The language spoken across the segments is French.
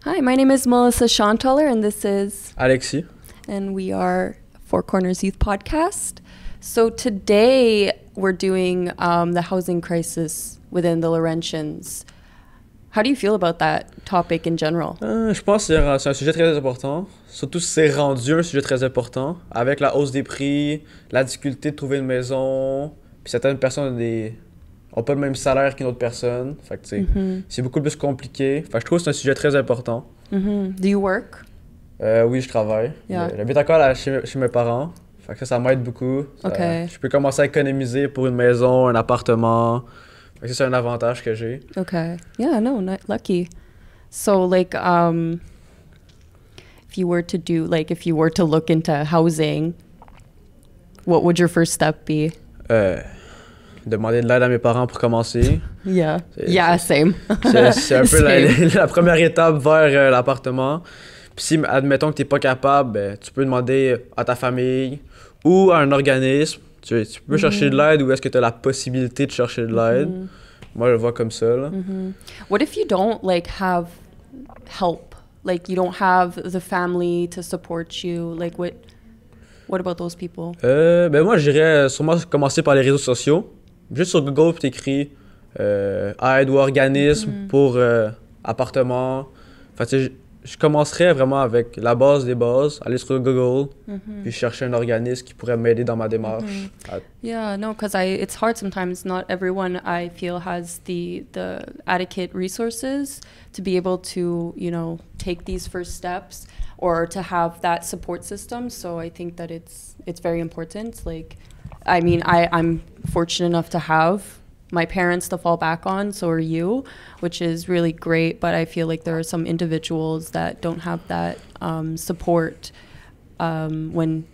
Hi, my name is Melissa Schontaler, and this is Alexis. and we are Four Corners Youth Podcast. So today we're doing the housing crisis within the Laurentians. How do you feel about that topic in general? Je pense que c'est un sujet très important, surtout si c'est rendu un sujet très important, avec la hausse des prix, la difficulté de trouver une maison, puis certaines personnes ont pas le même salaire qu'une autre personne. Fait que, tu sais, c'est beaucoup plus compliqué. Fait que je trouve que c'est un sujet très important. Do you work? Oui, je travaille. Yeah. J'habite encore chez mes parents. Fait que ça m'aide beaucoup. Okay. Je peux commencer à économiser pour une maison, un appartement. Fait que c'est un avantage que j'ai. Okay. Yeah, no, not lucky. So like if you were to look into housing, what would your first step be? Demander de l'aide à mes parents pour commencer. Yeah. Yeah, same. C'est un peu Same. la première étape vers l'appartement. Puis si, admettons que t'es pas capable, ben, tu peux demander à ta famille ou à un organisme. Tu peux chercher de l'aide ou est-ce que tu as la possibilité de chercher de l'aide? Moi, je le vois comme ça. Là. What if you don't like have help? Like you don't have the family to support you? Like what about those people? Ben moi, j'irais sûrement commencer par les réseaux sociaux. Juste sur Google, puis t'écris aide ou organisme pour appartement. Fait que, je commencerais vraiment avec la base des bases, aller sur Google, puis chercher un organisme qui pourrait m'aider dans ma démarche. Yeah, no, because it's hard sometimes. Not everyone I feel has the adequate resources to be able to, take these first steps or to have that support system. So I think that it's very important. Like, I mean, I'm fortunate enough to have my parents to fall back on, so are you, which is really great. But I feel like there are some individuals that don't have that support when,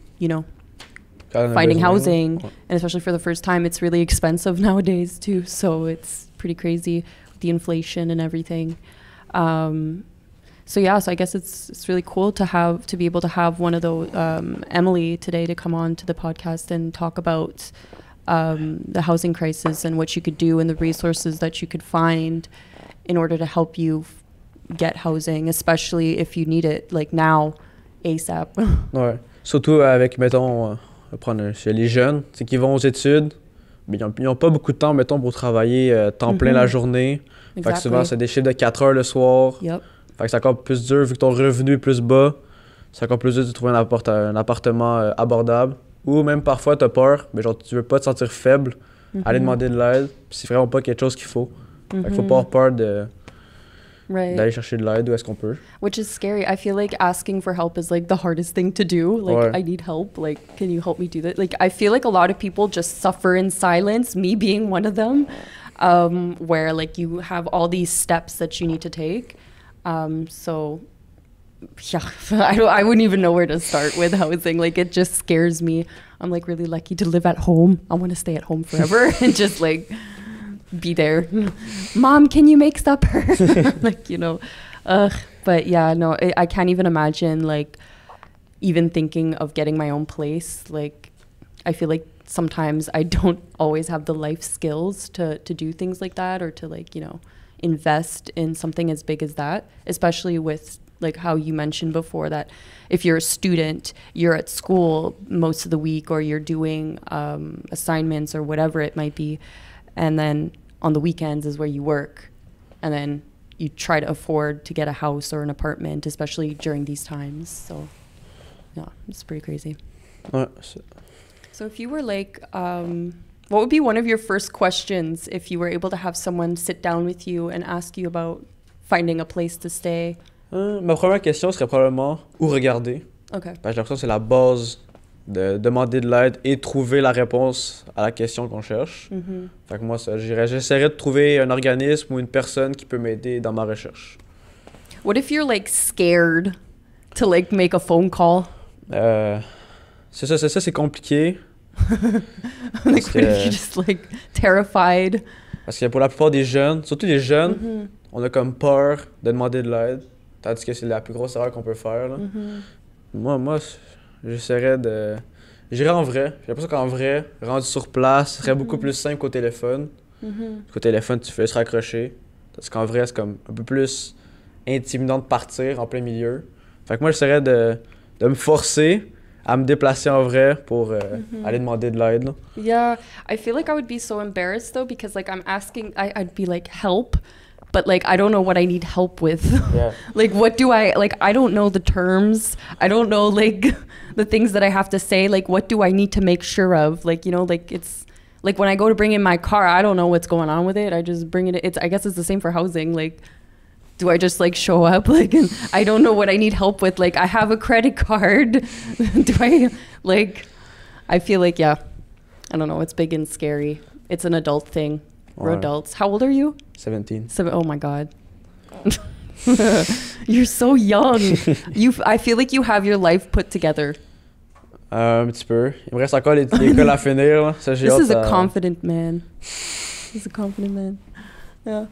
finding housing. And especially for the first time, it's really expensive nowadays too. So it's pretty crazy with the inflation and everything. So I guess it's really cool to be able to have one of those, Emily today, to come on to the podcast and talk about the housing crisis and what you could do and the resources that you could find in order to help you get housing, especially if you need it like now, ASAP. Ouais. Surtout avec, mettons, chez les jeunes, c'est qu'ils vont aux études, mais ils n'ont pas beaucoup de temps, mettons, pour travailler temps plein la journée. Exactly. Fait que souvent, c'est des chiffres de 4 heures le soir. Yep. Fait que c'est encore plus dur, vu que ton revenu est plus bas, c'est encore plus dur de trouver un appartement abordable. Ou même parfois, t'as peur, mais genre, tu veux pas te sentir faible, aller demander de l'aide, puis c'est vraiment pas quelque chose qu'il faut. Fait qu'il faut pas avoir peur d'aller chercher de l'aide où est-ce qu'on peut. Which is scary. I feel like asking for help is like the hardest thing to do. Like, Ouais. I need help. Like, can you help me do that? Like, I feel like a lot of people just suffer in silence, me being one of them, where like you have all these steps that you need to take. So yeah, I wouldn't even know where to start with housing. Like, it just scares me. I'm like really lucky to live at home. I want to stay at home forever and just like be there. Mom, can you make supper? Like, but yeah, no, I can't even imagine like even thinking of getting my own place. Like, I feel like sometimes I don't always have the life skills to do things like that, or to like, invest in something as big as that, especially with like how you mentioned before that if you're a student, you're at school most of the week, or you're doing assignments or whatever it might be, and then on the weekends is where you work, and then you try to afford to get a house or an apartment, especially during these times. So yeah, it's pretty crazy. Ouais. So if you were like, what would be one of your first questions if you were able to have someone sit down with you and ask you about finding a place to stay? Ma première question serait probablement où regarder. Okay. Parce que j'ai l'impression que c'est la base de demander de l'aide et trouver la réponse à la question qu'on cherche. Fait que moi, j'essaierais de trouver un organisme ou une personne qui peut m'aider dans ma recherche. What if you're like scared to like make a phone call? C'est ça, c'est compliqué. Like, Parce what if que- you're just like terrified? Parce que pour la plupart des jeunes, surtout les jeunes, on a comme peur de demander de l'aide. Tandis que c'est la plus grosse erreur qu'on peut faire. Là. Moi, j'essaierais de... J'irais en vrai. J'ai l'impression qu'en vrai, rendu sur place, ce serait beaucoup plus simple qu'au téléphone. Qu'au téléphone, tu fais se raccrocher. Parce qu'en vrai, c'est comme un peu plus intimidant de partir en plein milieu. Fait que moi, j'essaierais de me forcer à me déplacer en vrai pour aller demander de l'aide. Là. Yeah, I feel like I would be so embarrassed though because like I'm asking, I'd be like help, but like I don't know what I need help with. Yeah. Like what do I like? I don't know the terms. I don't know like the things that I have to say. Like what do I need to make sure of? Like you know, like it's like when I go to bring in my car, I don't know what's going on with it. I just bring it. It's I guess it's the same for housing. Like do I just like show up like and I don't know what I need help with? Like I have a credit card. Do I like? I feel like yeah. I don't know. It's big and scary. It's an adult thing. We're adults. How old are you? 17. Oh my God. You're so young. I feel like you have your life put together. Un petit peu. Il me reste encore l'école à finir. Là. Ça, This is a confident man. He's a confident man. Yeah.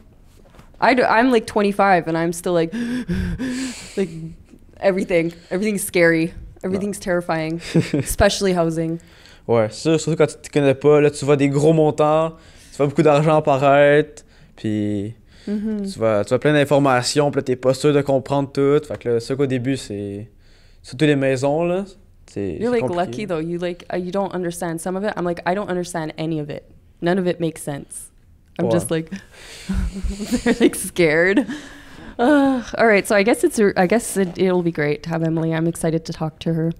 I'm like 25 and I'm still like everything's scary. Everything's terrifying. Especially housing. Ouais, c'est sûr, surtout quand tu te connais pas, là, tu vois des gros montants, tu vois beaucoup d'argent apparaître, puis tu vois plein d'informations, puis là, t'es pas sûr de comprendre tout. Fait que là, c'est qu'au début, c'est... Surtout les maisons, là, c'est You're like compliqué. lucky though. You don't understand some of it. I'm like, I don't understand any of it. None of it makes sense. I'm just like, they're like scared. All right, so I guess it'll be great to have Emily. I'm excited to talk to her.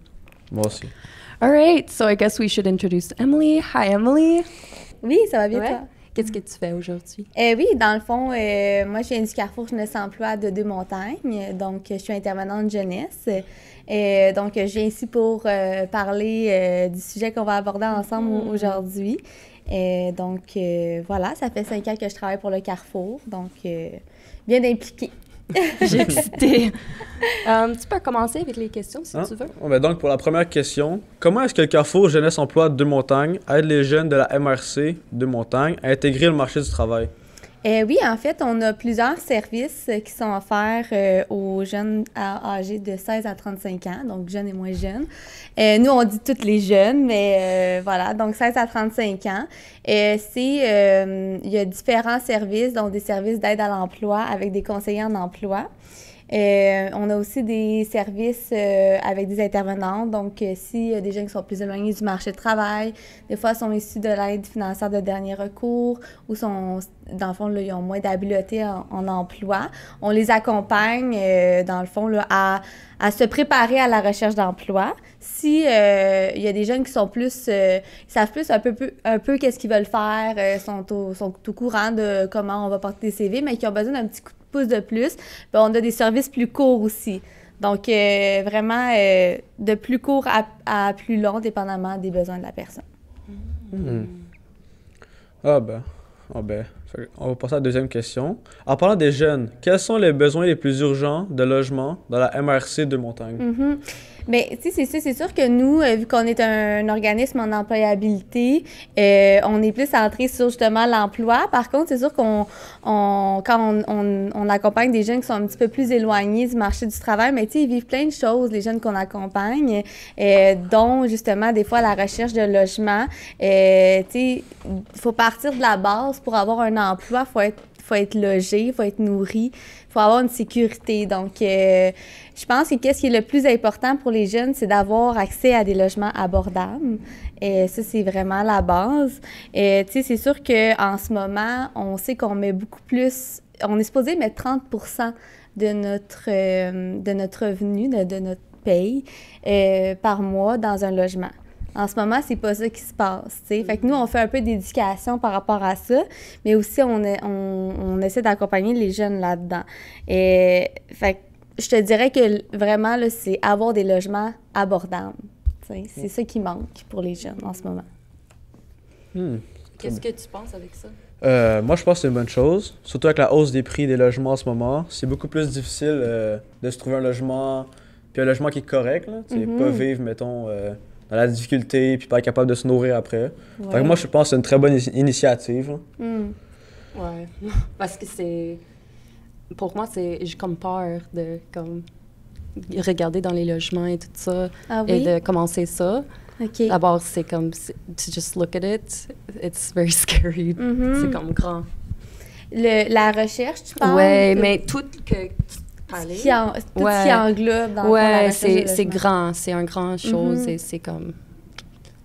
Moi aussi. All right, so I guess we should introduce Emily. Hi, Emily. Oui, ça va bien, Ouais. toi? Qu'est-ce que tu fais aujourd'hui? Oui, dans le fond, moi, je viens du Carrefour Jeunesse Emploi de Deux-Montagnes. Donc, je suis intervenante jeunesse. Donc, je viens ici pour parler du sujet qu'on va aborder ensemble aujourd'hui. Donc, voilà, ça fait 5 ans que je travaille pour le Carrefour. Donc, bien impliquée. J'ai excité. Tu peux commencer avec les questions si tu veux. Ben donc, pour la première question, comment est-ce que le Carrefour Jeunesse Emploi de Deux-Montagnes aide les jeunes de la MRC Deux-Montagnes à intégrer le marché du travail? Oui, en fait, on a plusieurs services qui sont offerts aux jeunes âgés de 16 à 35 ans, donc jeunes et moins jeunes. Nous, on dit toutes les jeunes, mais voilà, donc 16 à 35 ans. Il y a différents services, donc des services d'aide à l'emploi avec des conseillers en emploi. On a aussi des services avec des intervenantes. Donc, s'il y a des gens qui sont plus éloignés du marché du travail, des fois, sont issus de l'aide financière de dernier recours ou sont, dans le fond, là, ils ont moins d'habileté en emploi. On les accompagne, dans le fond, là, à se préparer à la recherche d'emploi. Si il y a des jeunes qui sont plus, ils savent plus un peu qu'est-ce qu'ils veulent faire, sont au courant de comment on va porter des CV, mais qui ont besoin d'un petit coup de pouce de plus, ben, on a des services plus courts aussi. Donc, vraiment, de plus court à plus long, dépendamment des besoins de la personne. Ah ben. On va passer à la deuxième question. En parlant des jeunes, quels sont les besoins les plus urgents de logement dans la MRC Deux-Montagnes? Bien, tu sais, c'est sûr que nous, vu qu'on est un organisme en employabilité, on est plus centré sur justement l'emploi. Par contre, c'est sûr quand on accompagne des jeunes qui sont un petit peu plus éloignés du marché du travail, mais tu sais, ils vivent plein de choses, les jeunes qu'on accompagne, dont justement des fois la recherche de logement. Tu sais, il faut partir de la base pour avoir un emploi, faut être logé, il faut être nourri, il faut avoir une sécurité. Donc, je pense que qu'est-ce qui est le plus important pour les jeunes, c'est d'avoir accès à des logements abordables. Et ça, c'est vraiment la base. Et tu sais, c'est sûr qu'en ce moment, on sait qu'on met beaucoup plus, on est supposé mettre 30% de notre revenu, de notre paye par mois dans un logement. En ce moment, c'est pas ça qui se passe, tu sais. Fait que nous, on fait un peu d'éducation par rapport à ça, mais aussi, on essaie d'accompagner les jeunes là-dedans. Et fait que je te dirais que vraiment, là, c'est avoir des logements abordables. C'est ça qui manque pour les jeunes en ce moment. Qu'est-ce que tu penses avec ça? Moi, je pense que c'est une bonne chose. Surtout avec la hausse des prix des logements en ce moment. C'est beaucoup plus difficile de se trouver un logement, puis un logement qui est correct, là. Tu sais, pas vivre, mettons... dans la difficulté, puis pas être capable de se nourrir après. Ouais. Fait que moi, je pense que c'est une très bonne initiative. Ouais, parce que c'est... Pour moi, j'ai comme peur de comme regarder dans les logements et tout ça, et de commencer ça. OK. D'abord, c'est comme... To just look at it, it's very scary. C'est comme grand. La recherche, tu penses? Ouais, mais tout parler. Tout ce qui englobe dans le fond, la Ouais, recherche de c'est logement. grand, c'est un grand chose et c'est comme...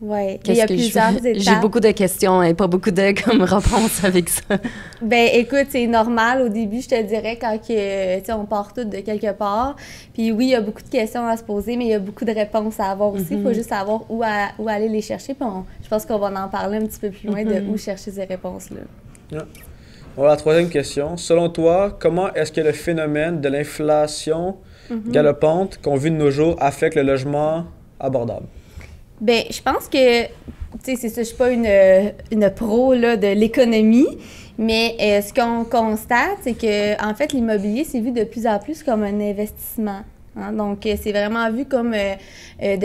Ouais, il y a plusieurs étapes. J'ai beaucoup de questions et pas beaucoup de comme réponses avec ça. Ben écoute, c'est normal au début, je te dirais, quand que, tu sais, on part toutes de quelque part. Puis oui, il y a beaucoup de questions à se poser, mais il y a beaucoup de réponses à avoir aussi. Il faut juste savoir où aller les chercher. Puis je pense qu'on va en parler un petit peu plus loin de où chercher ces réponses-là. Yeah. Voilà, la troisième question. Selon toi, comment est-ce que le phénomène de l'inflation galopante qu'on vit de nos jours affecte le logement abordable? Ben, je pense que, tu sais, c'est ça, je suis pas une pro là, de l'économie, mais ce qu'on constate, c'est que en fait, l'immobilier, c'est vu de plus en plus comme un investissement. Hein? Donc, c'est vraiment vu comme, tu sais,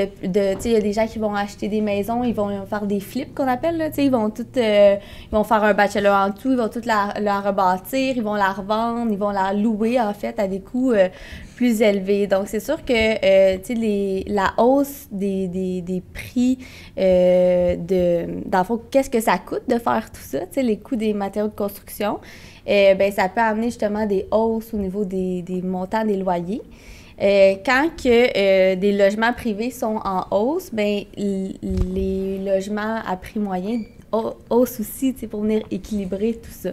il y a des gens qui vont acheter des maisons, ils vont faire des flips qu'on appelle, là, tu sais, ils vont faire un bachelor en tout, ils vont toute la rebâtir, ils vont la revendre, ils vont la louer, en fait, à des coûts plus élevés. Donc, c'est sûr que, tu sais, la hausse des prix dans le fond, qu'est-ce que ça coûte de faire tout ça, tu sais, les coûts des matériaux de construction, ben ça peut amener justement des hausses au niveau des montants des loyers. Quand que des logements privés sont en hausse, ben les logements à prix moyen haussent aussi, tu sais, pour venir équilibrer tout ça.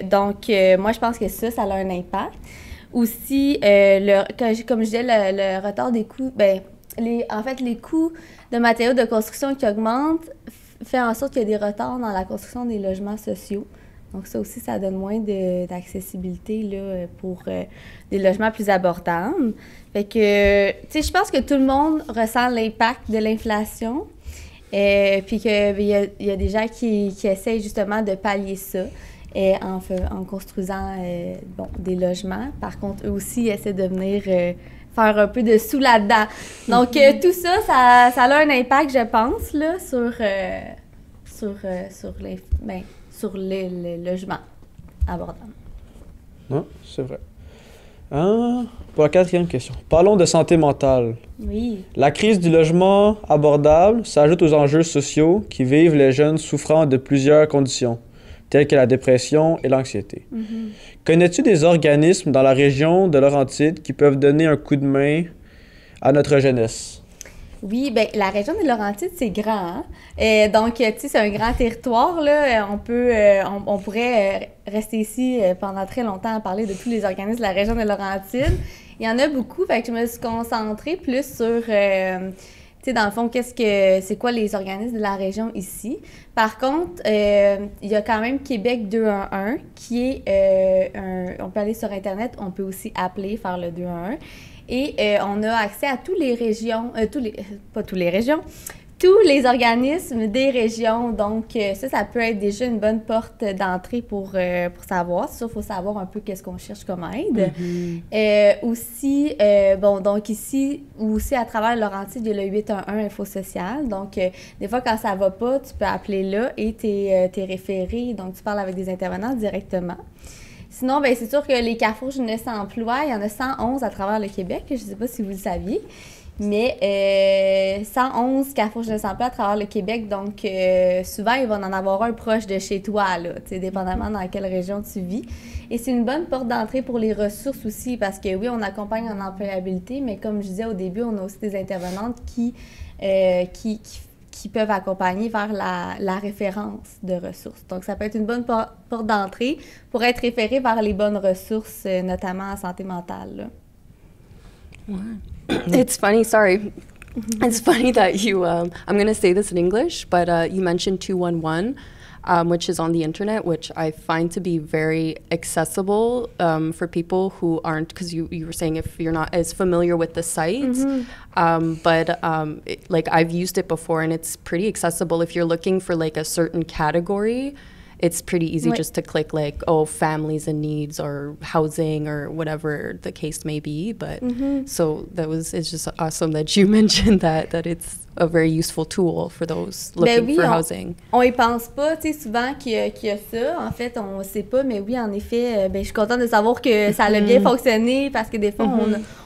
Donc, moi, je pense que ça a un impact. Aussi, comme je disais, le retard des coûts, ben en fait, les coûts de matériaux de construction qui augmentent fait en sorte qu'il y a des retards dans la construction des logements sociaux. Donc, ça aussi, ça donne moins d'accessibilité là, pour des logements plus abordables. Fait que, tu sais, je pense que tout le monde ressent l'impact de l'inflation. Puis qu'il y a des gens qui essayent justement de pallier ça en construisant des logements. Par contre, eux aussi essaient de venir faire un peu de sous là-dedans. Donc, tout ça, ça a un impact, je pense, là, sur les logements abordables. Non, c'est vrai. Pour la quatrième question. Parlons de santé mentale. Oui. La crise du logement abordable s'ajoute aux enjeux sociaux qui vivent les jeunes souffrant de plusieurs conditions, telles que la dépression et l'anxiété. Connais-tu des organismes dans la région de Laurentides qui peuvent donner un coup de main à notre jeunesse? Oui, bien, la région des Laurentides, c'est grand. Hein? Donc, tu sais, c'est un grand territoire. Là. On pourrait rester ici pendant très longtemps à parler de tous les organismes de la région des Laurentides. Il y en a beaucoup, fait que je me suis concentrée plus sur, tu sais, dans le fond, c'est quoi les organismes de la région ici. Par contre, il y a quand même Québec 211, qui est on peut aller sur Internet, on peut aussi appeler, faire le 211. Et on a accès à tous les organismes des régions. Donc, ça peut être déjà une bonne porte d'entrée pour savoir. C'est sûr, il faut savoir un peu qu'est-ce qu'on cherche comme aide. Aussi, donc ici, ou aussi à travers Laurentides, il y a le 811 Info Social. Donc, des fois, quand ça va pas, tu peux appeler là et t'es référé. Donc, tu parles avec des intervenants directement. Sinon, bien, c'est sûr que les carrefours Jeunesse Emploi, il y en a 111 à travers le Québec. Je ne sais pas si vous le saviez, mais 111 carrefours Jeunesse Emploi à travers le Québec. Donc, souvent, il va en avoir un proche de chez toi, là, dépendamment dans quelle région tu vis. Et c'est une bonne porte d'entrée pour les ressources aussi, parce que oui, on accompagne en employabilité, mais comme je disais au début, on a aussi des intervenantes qui peuvent accompagner vers la référence de ressources. Donc, ça peut être une bonne porte d'entrée pour être référé vers les bonnes ressources, notamment en santé mentale. Là. Wow. It's funny, sorry. It's funny that you, I'm going to say this in English, but you mentioned 211, which is on the internet, which I find to be very accessible for people who aren't, because you were saying if you're not as familiar with the site, like I've used it before and it's pretty accessible. If you're looking for like a certain category, it's pretty easy just to click like, oh, families and needs or housing or whatever the case may be. But so it's just awesome that you mentioned that it's a very useful tool for those Ben looking oui, for housing. On y pense pas, tu sais, souvent qu'il y a ça. En fait, on sait pas, mais oui, en effet, ben, je suis contente de savoir que ça a bien fonctionné parce que des fois,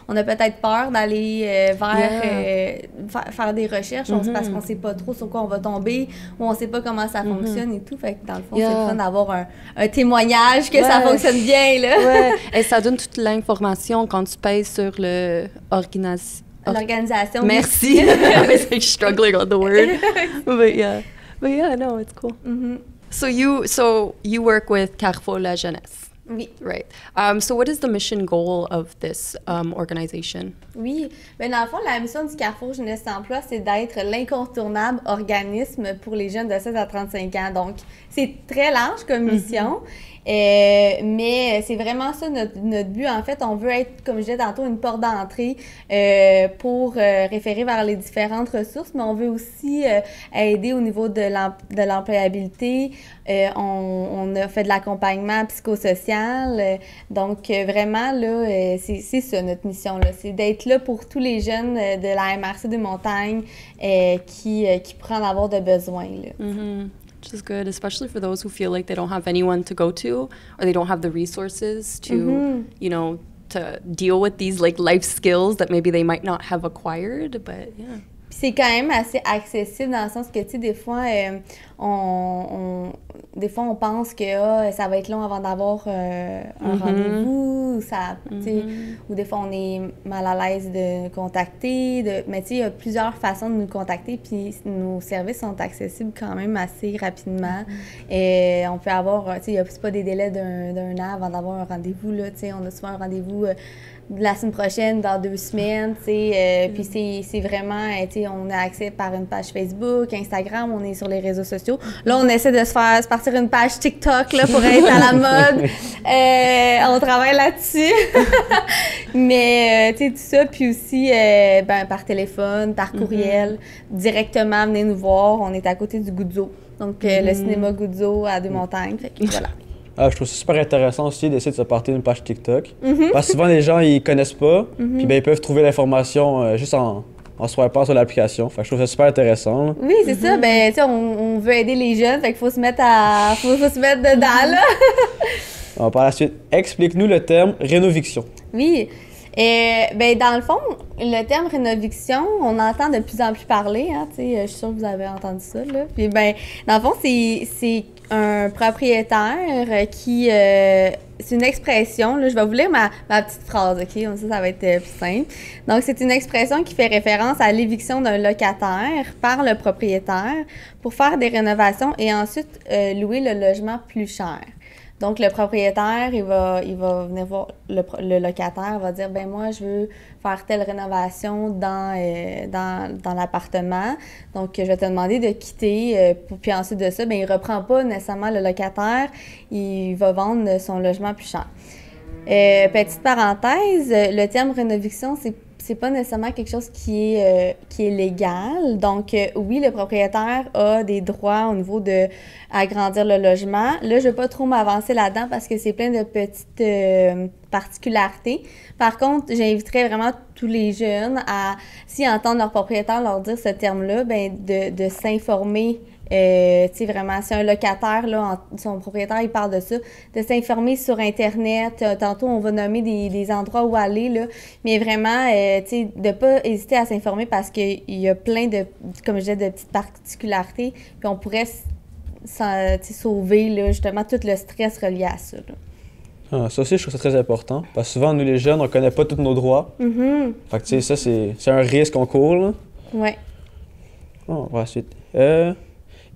on a peut-être peur d'aller faire des recherches parce qu'on sait pas trop sur quoi on va tomber ou on sait pas comment ça fonctionne et tout. Fait que dans le fond, c'est le fun d'avoir un témoignage que ça fonctionne bien, là. Ouais. Et ça donne toute l'information quand tu payes sur l'organisation. Merci. I was like struggling on the word. But yeah, no, it's cool. So you work with Carrefour La Jeunesse. Oui. Right. So what is the mission goal of this organization? Oui. Ben dans le fond, la mission du Carrefour Jeunesse Emploi, c'est d'être l'incontournable organisme pour les jeunes de 16 à 35 ans. Donc, c'est très large comme mission. Mais c'est vraiment ça notre but. En fait, on veut être, comme je disais tantôt, une porte d'entrée pour référer vers les différentes ressources, mais on veut aussi aider au niveau de l'employabilité. On a fait de l'accompagnement psychosocial. Donc, vraiment, là, c'est ça notre mission, là. C'est d'être là pour tous les jeunes de la MRC des Montagnes qui pourraient en avoir de besoin, là. Which is good, especially for those who feel like they don't have anyone to go to or they don't have the resources to, you know, to deal with these like life skills that maybe they might not have acquired, but yeah. Puis c'est quand même assez accessible dans le sens que, tu sais, des fois, on pense que ça va être long avant d'avoir un rendez-vous, ou des fois, on est mal à l'aise de contacter. Mais tu sais, il y a plusieurs façons de nous contacter, puis nos services sont accessibles quand même assez rapidement. Et on peut avoir, tu sais, c'est pas des délais d'un an avant d'avoir un rendez-vous, là, tu sais, on a souvent un rendez-vous la semaine prochaine, dans 2 semaines, tu sais, puis c'est vraiment, tu sais, on a accès par une page Facebook, Instagram, on est sur les réseaux sociaux. Là, on essaie de se partir une page TikTok, là, pour être à la mode. On travaille là-dessus. Mais, tu sais, tout ça, puis aussi, par téléphone, par courriel, directement, venez nous voir. On est à côté du Goudzo. Donc, le cinéma Goudzo à Deux-Montagnes. Fait que voilà. Je trouve ça super intéressant aussi d'essayer de se partir une page TikTok. Parce que souvent, les gens, ils connaissent pas, puis ben, ils peuvent trouver l'information juste en swipant sur l'application. Fait que je trouve ça super intéressant. Là. Oui, c'est ça. Ben, tu sais, on veut aider les jeunes, fait qu'il faut se mettre faut se mettre dedans, là. Par la suite, explique-nous le terme rénoviction. Oui. Ben, dans le fond, le terme rénoviction, on entend de plus en plus parler, hein, tu sais, je suis sûre que vous avez entendu ça, là. Puis, ben, dans le fond, c'est un propriétaire qui... c'est une expression, là, je vais vous lire ma petite phrase, OK? Comme ça va être plus simple. Donc, c'est une expression qui fait référence à l'éviction d'un locataire par le propriétaire pour faire des rénovations et ensuite louer le logement plus cher. Donc, le propriétaire, il va venir voir le locataire, va dire, ben moi, je veux faire telle rénovation dans l'appartement. Donc, je vais te demander de quitter. Puis ensuite de ça, ben il reprend pas nécessairement le locataire. Il va vendre son logement plus cher. Petite parenthèse, le terme rénoviction, c'est pas nécessairement quelque chose qui est légal. Donc, oui, le propriétaire a des droits au niveau de agrandir le logement. Là, je vais pas trop m'avancer là-dedans parce que c'est plein de petites particularités. Par contre, j'inviterais vraiment tous les jeunes à, s'ils entendent leur propriétaire leur dire ce terme-là, ben de s'informer. Tu sais, vraiment, si un locataire, là, son propriétaire, il parle de ça, de s'informer sur Internet. Tantôt, on va nommer des endroits où aller, là. Mais vraiment, tu sais, de pas hésiter à s'informer parce qu'il y a plein de, comme je disais, de petites particularités. Puis on pourrait sauver, là, justement, tout le stress relié à ça, là. Ça aussi, je trouve ça très important. Parce que souvent, nous, les jeunes, on connaît pas tous nos droits. Fait que, tu sais, ça, c'est un risque qu'on court, là. Ouais. On va ensuite.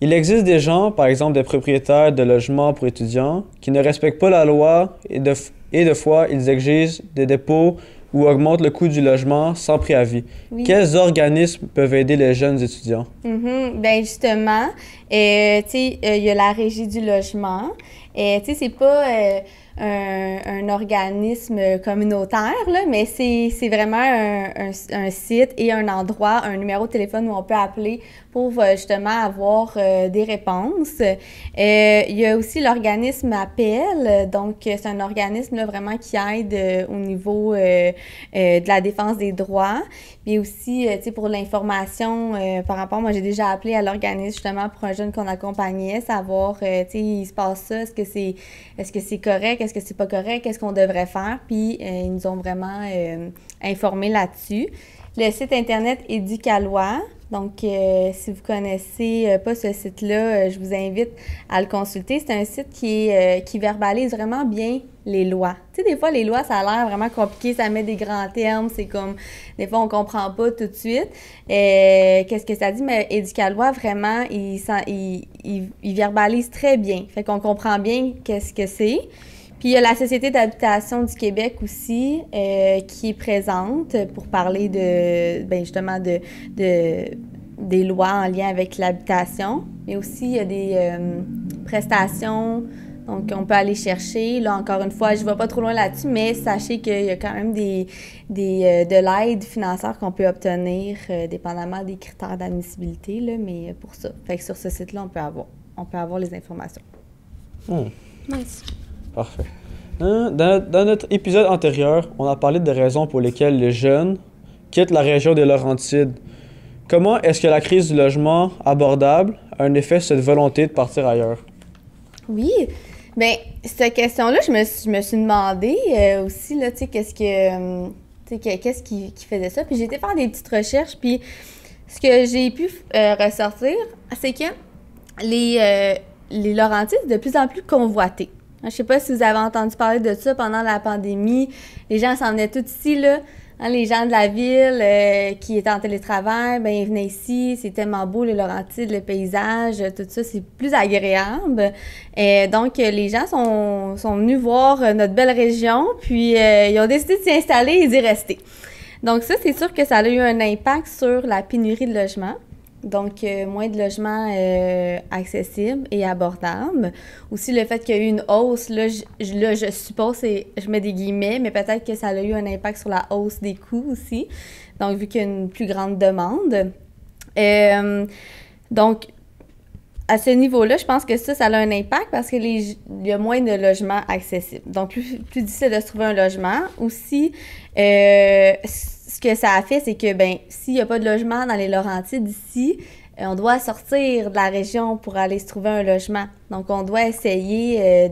Il existe des gens, par exemple des propriétaires de logements pour étudiants, qui ne respectent pas la loi et de fois, ils exigent des dépôts ou augmentent le coût du logement sans préavis. Oui. Quels organismes peuvent aider les jeunes étudiants? Bien, justement, tu sais, il y a la Régie du logement. Tu sais, c'est pas... un organisme communautaire, là, mais c'est vraiment un site et un endroit, un numéro de téléphone où on peut appeler pour justement avoir des réponses. Il y a aussi l'organisme Appel, donc c'est un organisme là, vraiment qui aide au niveau de la défense des droits, mais aussi tu sais, pour l'information par rapport, moi j'ai déjà appelé à l'organisme justement pour un jeune qu'on accompagnait, savoir tu sais, il se passe ça, est-ce que c'est correct, est-ce que c'est pas correct, qu'est-ce qu'on devrait faire, puis ils nous ont vraiment informés là-dessus. Le site internet Éducalois. Donc, si vous connaissez pas ce site-là, je vous invite à le consulter. C'est un site qui verbalise vraiment bien les lois. Tu sais, des fois, les lois, ça a l'air vraiment compliqué, ça met des grands termes, c'est comme, des fois, on comprend pas tout de suite. Qu'est-ce que ça dit? Mais Éducalois, vraiment, il verbalise très bien. Fait qu'on comprend bien qu'est-ce que c'est. Puis il y a la Société d'habitation du Québec aussi qui est présente pour parler justement des lois en lien avec l'habitation. Mais aussi, il y a des prestations donc on peut aller chercher. Là, encore une fois, je ne vais pas trop loin là-dessus, mais sachez qu'il y a quand même de l'aide financière qu'on peut obtenir dépendamment des critères d'admissibilité, là, mais pour ça. Fait que sur ce site-là, on peut avoir les informations. Nice. Parfait. Dans notre épisode antérieur, on a parlé des raisons pour lesquelles les jeunes quittent la région des Laurentides. Comment est-ce que la crise du logement abordable a un effet sur cette volonté de partir ailleurs? Oui, bien, cette question-là, je me suis demandé aussi, là, tu sais, qu'est-ce qui faisait ça. Puis j'ai été faire des petites recherches, puis ce que j'ai pu ressortir, c'est que les Laurentides sont de plus en plus convoités. Je ne sais pas si vous avez entendu parler de ça pendant la pandémie. Les gens s'en venaient tous ici, là. Hein, les gens de la ville qui étaient en télétravail, ben ils venaient ici. C'est tellement beau, les Laurentides, le paysage, tout ça, c'est plus agréable. Donc, les gens sont venus voir notre belle région, puis ils ont décidé de s'y installer et d'y rester. Donc ça, c'est sûr que ça a eu un impact sur la pénurie de logements. Donc, moins de logements accessibles et abordables. Aussi, le fait qu'il y a eu une hausse, là, je suppose, je mets des guillemets, mais peut-être que ça a eu un impact sur la hausse des coûts aussi. Donc, vu qu'il y a une plus grande demande. Donc, à ce niveau-là, je pense que ça a un impact parce qu'il y a moins de logements accessibles. Donc, plus difficile de se trouver un logement. Aussi, ce que ça a fait, c'est que, ben, s'il n'y a pas de logement dans les Laurentides ici, on doit sortir de la région pour aller se trouver un logement. Donc, on doit essayer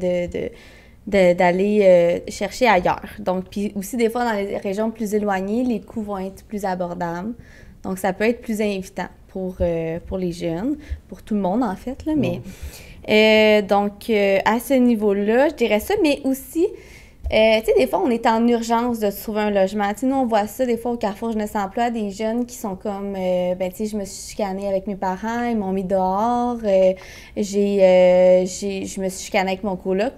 d'aller chercher ailleurs. Donc, puis aussi, des fois, dans les régions plus éloignées, les coûts vont être plus abordables. Donc, ça peut être plus invitant pour les jeunes, pour tout le monde, en fait, là. Mais, à ce niveau-là, je dirais ça, mais aussi... tu sais, des fois, on est en urgence de se trouver un logement. Tu sais, nous, on voit ça des fois au Carrefour Jeunesse Emploi, des jeunes qui sont comme, tu sais, je me suis chicanée avec mes parents, ils m'ont mis dehors, je me suis chicanée avec mon coloc.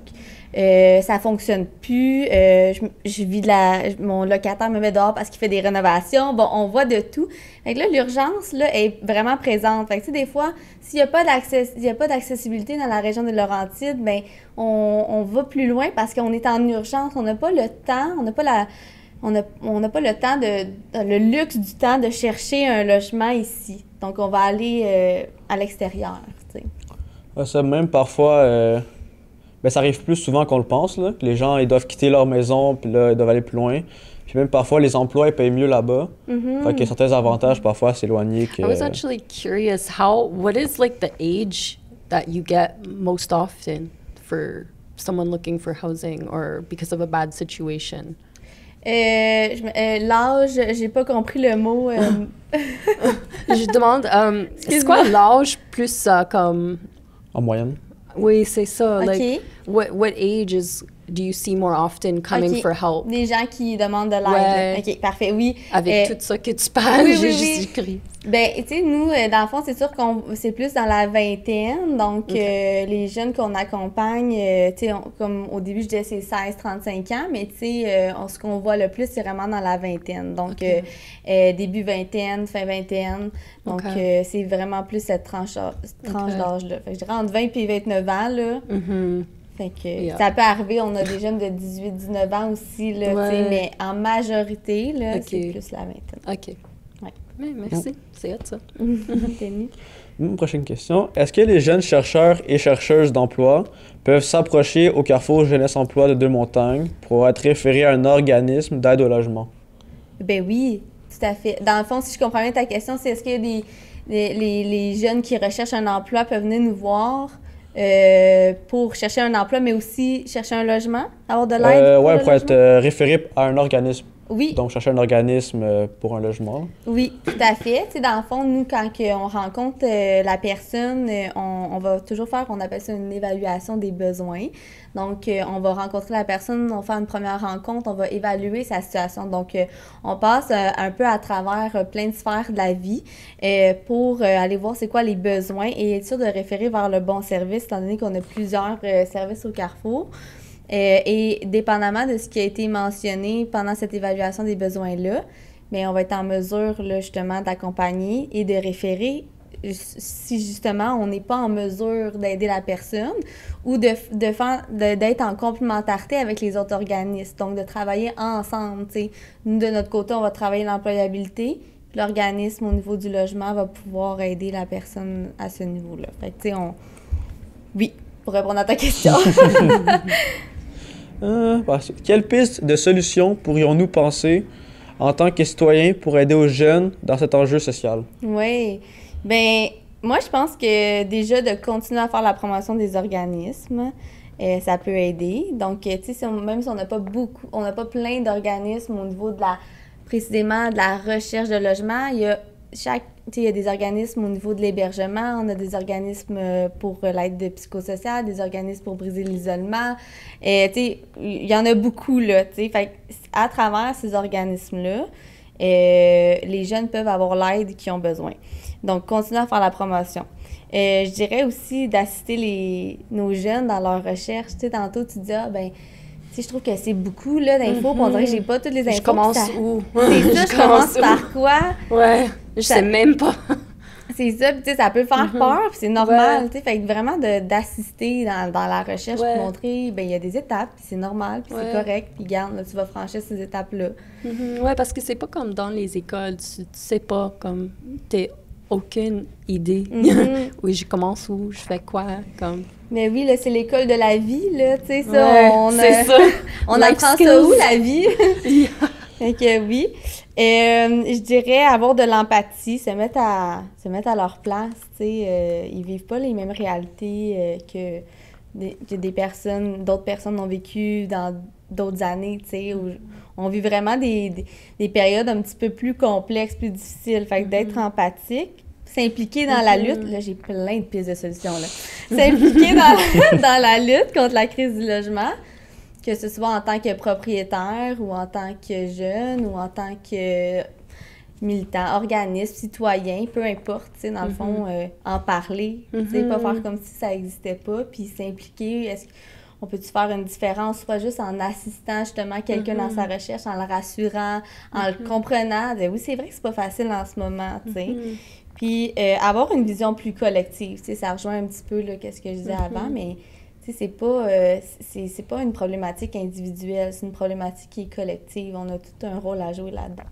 Ça fonctionne plus, je vis mon locataire me met dehors parce qu'il fait des rénovations. Bon, on voit de tout. Fait que là, l'urgence, là, est vraiment présente. Fait que, tu sais, des fois, s'il n'y a pas d'accessibilité dans la région des Laurentides, ben on va plus loin parce qu'on est en urgence. On n'a pas le temps, on n'a pas le temps le luxe du temps de chercher un logement ici. Donc, on va aller à l'extérieur, tu sais. Ouais, ça, même parfois... Ben, ça arrive plus souvent qu'on le pense, là, que les gens ils doivent quitter leur maison, puis là, ils doivent aller plus loin. Puis même parfois, les emplois, ils payent mieux là-bas. Fait qu'il y a certains avantages parfois à s'éloigner. I was actually curious, what is like the age that you get most often for someone looking for housing or because of a bad situation? L'âge, j'ai pas compris le mot. Je demande, c'est quoi l'âge plus comme... En moyenne. Oui, c'est ça. Okay. Like, what ages do you see more often coming for help? Des gens qui demandent de l'aide. Ouais. OK, parfait, oui. Avec tout ça que tu parles, oui, j'ai oui, juste écrit. Ben, tu sais, nous, dans le fond, c'est sûr c'est plus dans la vingtaine. Donc, les jeunes qu'on accompagne, tu sais, comme au début, je disais c'est 16-35 ans, mais tu sais, ce qu'on voit le plus, c'est vraiment dans la vingtaine. Donc, début vingtaine, fin vingtaine. Donc, c'est vraiment plus cette tranche d'âge-là. Fait que je dirais entre 20 et 29 ans, là. Fait que Yeah. ça peut arriver, on a des jeunes de 18-19 ans aussi, là, tu sais, Ouais. mais en majorité, là, Ok. c'est plus la vingtaine. OK. Ouais. Mais merci. C'est hot, ça. Tennis. Prochaine question. Est-ce que les jeunes chercheurs et chercheuses d'emploi peuvent s'approcher au Carrefour Jeunesse Emploi de Deux-Montagnes pour être référés à un organisme d'aide au logement? Ben oui, tout à fait. Dans le fond, si je comprends bien ta question, c'est est-ce que les jeunes qui recherchent un emploi peuvent venir nous voir pour chercher un emploi, mais aussi chercher un logement, avoir de l'aide pour Ouais, le pour être logement? référé à un organisme. Oui, Donc, chercher un organisme pour un logement. oui, tout à fait. Tu sais, dans le fond, nous, quand on rencontre la personne, on va toujours faire, on appelle ça une évaluation des besoins. Donc, on va rencontrer la personne, on va faire une première rencontre, on va évaluer sa situation. Donc, on passe un peu à travers plein de sphères de la vie pour aller voir c'est quoi les besoins et être sûr de référer vers le bon service, étant donné qu'on a plusieurs services au Carrefour. Et dépendamment de ce qui a été mentionné pendant cette évaluation des besoins-là, bien, on va être en mesure, là, justement, d'accompagner et de référer si, justement, on n'est pas en mesure d'aider la personne ou d'être en complémentarité avec les autres organismes. Donc, de travailler ensemble, tu sais. Nous, de notre côté, on va travailler l'employabilité. Puis l'organisme, au niveau du logement, va pouvoir aider la personne à ce niveau-là. Fait que, tu sais, oui, pour répondre à ta question. Quelle piste de solution pourrions-nous penser en tant que citoyens pour aider aux jeunes dans cet enjeu social? Oui. Ben moi, je pense que déjà de continuer à faire la promotion des organismes, ça peut aider. Donc, tu sais, même si on n'a pas beaucoup, on n'a pas plein d'organismes au niveau de précisément de la recherche de logement, il y a il y a des organismes au niveau de l'hébergement, on a des organismes pour l'aide psychosociale, des organismes pour briser l'isolement. Tu sais, il y en a beaucoup, là, tu sais. Fait à travers ces organismes-là, les jeunes peuvent avoir l'aide qu'ils ont besoin. Donc, continuer à faire la promotion. Je dirais aussi d'assister nos jeunes dans leur recherche. Tu sais, tantôt, tu dis, tu sais, je trouve que c'est beaucoup, là, d'infos, puis on dirait que j'ai pas toutes les infos. Je commence où? C'est ça, je commence par quoi? Ouais, je sais même pas. C'est ça, puis tu sais, ça peut faire peur, puis c'est normal, tu sais, fait que vraiment d'assister dans la recherche, puis montrer, ben il y a des étapes, puis c'est normal, puis c'est correct, puis garde, là, tu vas franchir ces étapes-là. Ouais, parce que c'est pas comme dans les écoles, tu sais pas, comme, t'as aucune idée. Oui, je commence où, je fais quoi, comme... Mais oui, là, c'est l'école de la vie, là, tu sais, ça, c'est ça. On apprend ça où, la vie? Fait que oui. Je dirais avoir de l'empathie, se mettre à leur place, tu sais. Ils vivent pas les mêmes réalités que d'autres personnes ont vécu dans d'autres années, tu sais, où on vit vraiment des périodes un petit peu plus complexes, plus difficiles. Fait que d'être empathique, s'impliquer dans la lutte, là, j'ai plein de pistes de solutions, là. S'impliquer dans la lutte contre la crise du logement, que ce soit en tant que propriétaire ou en tant que jeune ou en tant que militant, organisme, citoyen, peu importe, tu sais, dans le fond, en parler, tu sais, pas faire comme si ça n'existait pas, puis s'impliquer. On peut-tu faire une différence, soit juste en assistant justement quelqu'un dans sa recherche, en le rassurant, en le comprenant, oui, c'est vrai que c'est pas facile en ce moment, tu sais. Puis avoir une vision plus collective, tu sais, ça rejoint un petit peu là, qu'est-ce que je disais avant, mais tu sais, c'est pas une problématique individuelle, c'est une problématique qui est collective. On a tout un rôle à jouer là-dedans.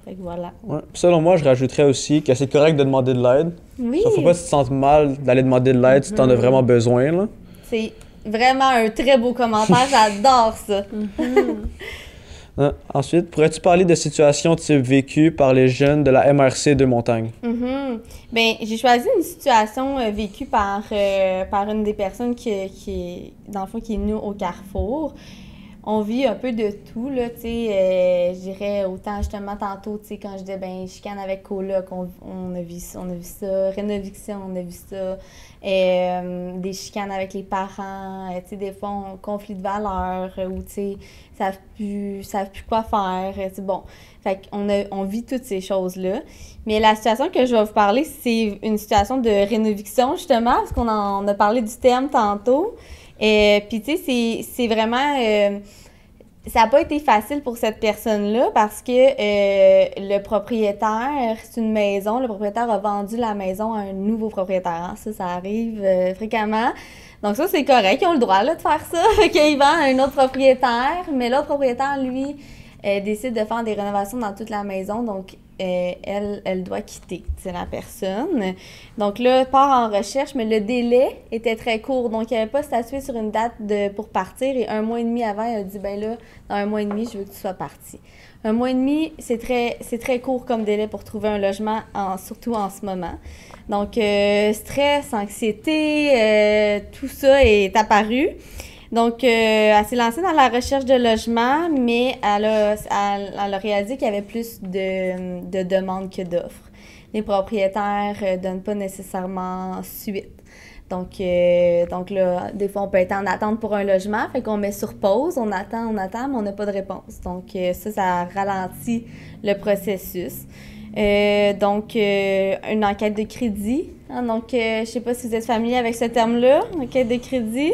Fait que voilà. Ouais. Selon moi, je rajouterais aussi que c'est correct de demander de l'aide. Oui! Ça faut pas que tu te sentes mal d'aller demander de l'aide si tu en as vraiment besoin, là. C'est vraiment un très beau commentaire, j'adore ça! Ensuite, pourrais-tu parler de situations type vécues par les jeunes de la MRC Deux-Montagnes? Bien, j'ai choisi une situation vécue par une des personnes qui dans le fond, qui est venue au Carrefour. On vit un peu de tout, là, tu sais, je dirais autant justement tantôt, tu sais, quand je disais, chicane avec coloc, on a vu ça, rénoviction, on a vu ça, des chicanes avec les parents, tu sais, des fois, conflit de valeurs, ou, tu sais, savent plus quoi faire, tu sais, bon. Fait qu'on vit toutes ces choses-là. Mais la situation que je vais vous parler, c'est une situation de rénoviction, justement, parce qu'on a parlé du terme tantôt. Puis, tu sais, c'est vraiment... ça n'a pas été facile pour cette personne-là parce que le propriétaire, c'est une maison, le propriétaire a vendu la maison à un nouveau propriétaire. Hein. Ça arrive fréquemment. Donc ça, c'est correct, ils ont le droit là, de faire ça, qu'ils vendent à un autre propriétaire, mais l'autre propriétaire, lui, décide de faire des rénovations dans toute la maison, donc elle doit quitter, c'est la personne. Donc là, part en recherche, mais le délai était très court, donc il n'avait pas statué sur une date pour partir, et 1 mois et demi avant, il a dit, ben là, dans 1 mois et demi, je veux que tu sois parti. 1 mois et demi, c'est très court comme délai pour trouver un logement, surtout en ce moment. Donc, stress, anxiété, tout ça est apparu. Donc, elle s'est lancée dans la recherche de logement, mais elle a réalisé qu'il y avait plus de demandes que d'offres. Les propriétaires ne donnent pas nécessairement suite. Donc là, des fois, on peut être en attente pour un logement, fait qu'on met sur pause, on attend, mais on n'a pas de réponse. Donc, ça ralentit le processus. Une enquête de crédit. Hein, donc, je sais pas si vous êtes familier avec ce terme-là, enquête de crédit.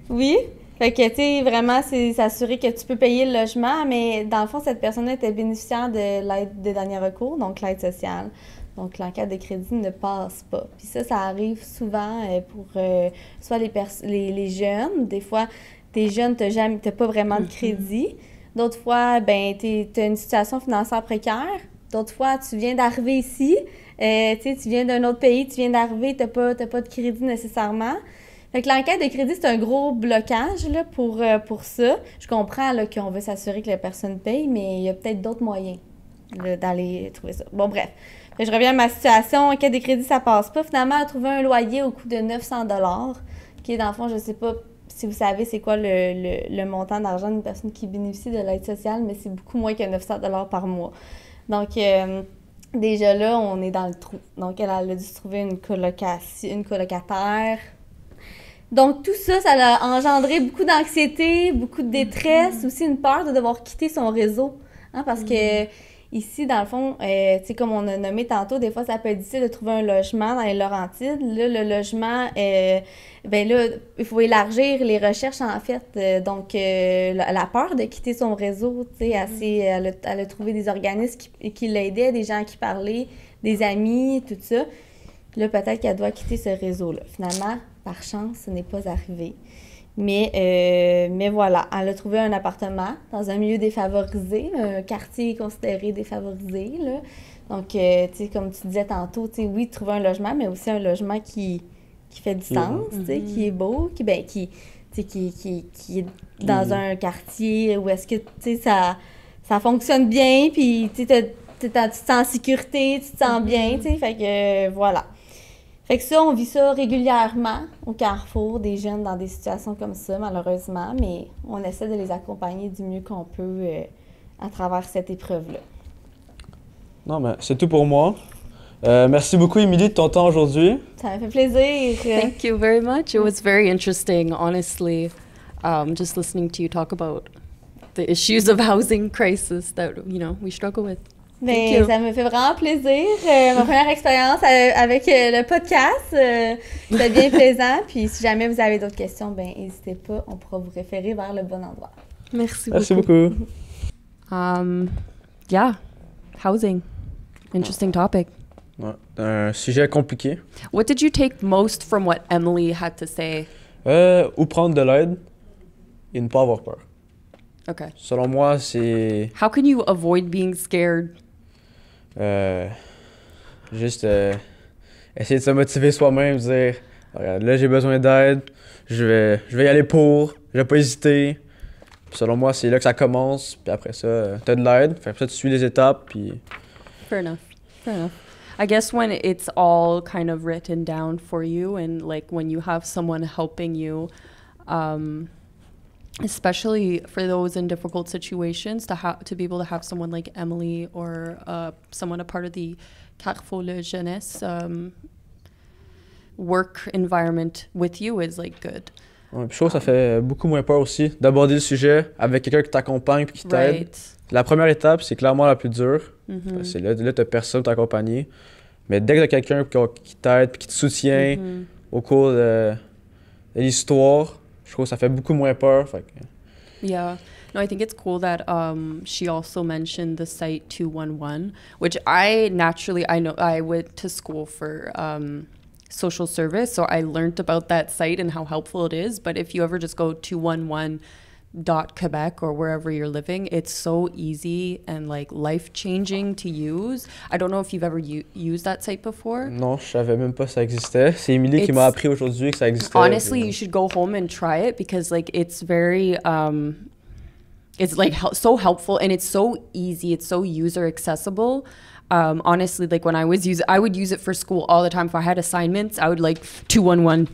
Oui. Fait que, tu sais, vraiment, c'est s'assurer que tu peux payer le logement, mais dans le fond, cette personne-là était bénéficiaire de l'aide de dernier recours, donc l'aide sociale. Donc, l'enquête de crédit ne passe pas. Puis ça arrive souvent pour soit les jeunes. Des fois, t'es jeune, t'as pas vraiment de crédit. D'autres fois, ben, t'as une situation financière précaire. D'autres fois, tu viens d'arriver ici, tu viens d'un autre pays, tu viens d'arriver, t'as pas de crédit nécessairement. Fait que l'enquête de crédit, c'est un gros blocage là, pour ça. Je comprends là, qu'on veut s'assurer que la personne paye, mais il y a peut-être d'autres moyens là, d'aller trouver ça. Bon, bref. Fait que je reviens à ma situation. Enquête de crédit, ça passe pas. Finalement, elle a trouvé un loyer au coût de 900 $, qui est, dans le fond, je sais pas si vous savez c'est quoi le montant d'argent d'une personne qui bénéficie de l'aide sociale, mais c'est beaucoup moins que 900 $ par mois. Donc, déjà là, on est dans le trou. Donc, elle a dû se trouver une colocataire. Donc, tout ça, ça a engendré beaucoup d'anxiété, beaucoup de détresse, aussi une peur de devoir quitter son réseau. Hein, parce que ici, dans le fond, tu sais, comme on a nommé tantôt, des fois, ça peut être difficile de trouver un logement dans les Laurentides. Là, le logement, ben là, il faut élargir les recherches, en fait. Donc, la peur de quitter son réseau, tu sais, elle a trouvé des organismes qui l'aidaient, des gens qui parlaient, des amis, tout ça. Puis là, peut-être qu'elle doit quitter ce réseau-là. Finalement, par chance, ce n'est pas arrivé. Mais voilà, elle a trouvé un appartement dans un milieu défavorisé, un quartier considéré défavorisé, là. Donc, tu sais, comme tu disais tantôt, tu sais, oui, trouver un logement, mais aussi un logement qui fait du sens, tu sais, qui est beau, qui est dans un quartier où est-ce que, tu sais, ça fonctionne bien, puis tu te sens en sécurité, tu te sens bien, tu sais, fait que voilà. Fait que ça, on vit ça régulièrement au Carrefour, des jeunes dans des situations comme ça, malheureusement, mais on essaie de les accompagner du mieux qu'on peut à travers cette épreuve-là. Non, mais c'est tout pour moi. Merci beaucoup, Émilie, de ton temps aujourd'hui. Ça m'a fait plaisir. Thank you very much. It was very interesting, honestly, just listening to you talk about the issues of housing crisis that, we struggle with. Ben, ça me fait vraiment plaisir. Ma première expérience avec le podcast, c'était bien plaisant. Puis si jamais vous avez d'autres questions, ben n'hésitez pas, on pourra vous référer vers le bon endroit. Merci beaucoup. Yeah, housing. Interesting topic. Ouais, un sujet compliqué. What did you take most from what Emily had to say? Où prendre de l'aide et ne pas avoir peur. Okay. Selon moi, c'est... How can you avoid being scared? Juste essayer de se motiver soi-même, dire regarde, là j'ai besoin d'aide, je vais y aller je vais pas hésiter. Puis selon moi, c'est là que ça commence, puis après ça, t'as de l'aide, puis après ça tu suis les étapes, puis... Fair enough. I guess when it's all kind of written down for you and like when you have someone helping you, especially for those in difficult situations, to be able to have someone like Emily or someone a part of the Carrefour Le Jeunesse work environment with you is like good. Ouais, puis je trouve que ça fait beaucoup moins peur aussi d'aborder le sujet avec quelqu'un qui t'accompagne puis qui t'aide. Right. La première étape, c'est clairement la plus dure. Mm-hmm. Parce que là t'as personne pour t'accompagner. Mais dès que t'as quelqu'un qui t'aide puis qui te soutient au cours de l'histoire, je trouve que ça fait beaucoup moins peur. Fait que... Yeah. No, I think it's cool that she also mentioned the site 211, which I know I went to school for social service, so I learned about that site and how helpful it is. But if you ever just go 211.Quebec or wherever you're living, it's so easy and like life-changing to use. I don't know if you've ever used that site before. Non, je savais même pas que ça existait. C'est Émilie qui m'a appris aujourd'hui que ça existait. Honestly, you should go home and try it because like it's very it's like so helpful and it's so easy. It's so user accessible. Honestly, like when I would use it for school all the time. If I had assignments, I would like 211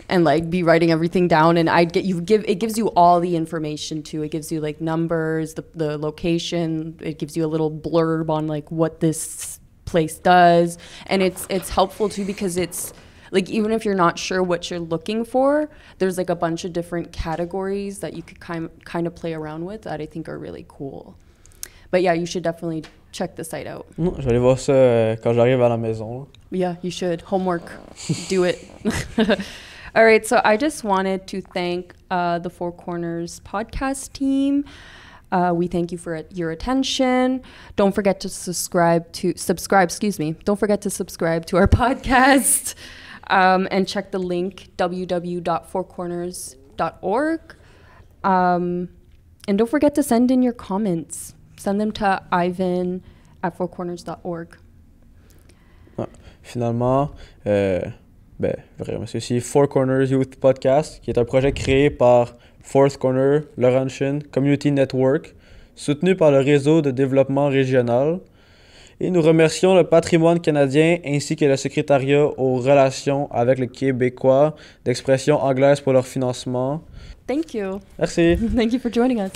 and like be writing everything down, and it gives you all the information too. It gives you like numbers, the location. It gives you a little blurb on like what this place does, and it's helpful too because it's like even if you're not sure what you're looking for, there's like a bunch of different categories that you could kind of play around with that I think are really cool. But yeah, you should definitely check the site out. Je vais aller voir ça quand j'arrive à la maison. Yeah, you should. Homework. Do it. All right, so I just wanted to thank the Four Corners podcast team. We thank you for your attention. Don't forget to subscribe. Don't forget to subscribe to our podcast and check the link www.fourcorners.org. And don't forget to send in your comments. Send them to ivan@fourcorners.org. Finalement, vraiment, c'est aussi Four Corners Youth Podcast, qui est un projet créé par Fourth Corner Laurentian Community Network, soutenu par le réseau de développement régional. Et nous remercions le patrimoine canadien ainsi que le secrétariat aux relations avec le Québécois d'expression anglaise pour leur financement. Thank you. Merci. Thank you for joining us.